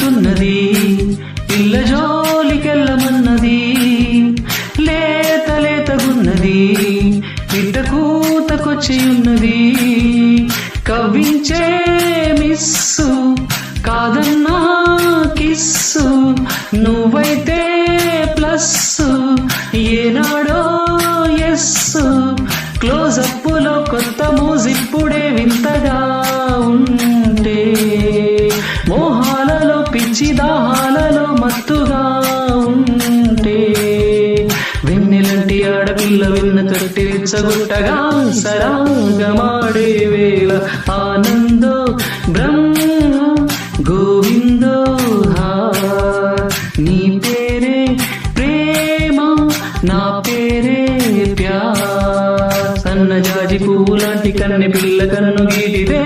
గిల్లుతున్నది, పిల్ల జోలికెళ్ళమన్నది, లేత లేతగున్నది, పిట్ట కూతకొచ్చి ఉన్నది, కవ్వించే మిస్సు కాదన్నా కిస్సు, నువ్వైతే ప్లస్ ఏనాడో ఎస్సు, క్లోజప్పులో కొత్త మూజిప్పుడే వింతగా ఉంటే, మోహాలలో పిచ్చి దాహాలలో మత్తుగా ఉంటే, వెన్నెలంటి ఆడపిల్ల వెన్న తొట్టి రెచ్చగొట్టగా సరాగమాడే వేళ ఆనందో బ్రహ్మ గోవిందో హా, నీ పేరే ప్రేమ నా పేరే ప్యార్, సన్నజాజి పువ్వు లాంటి కన్నె పిల్ల కన్ను గీటిదే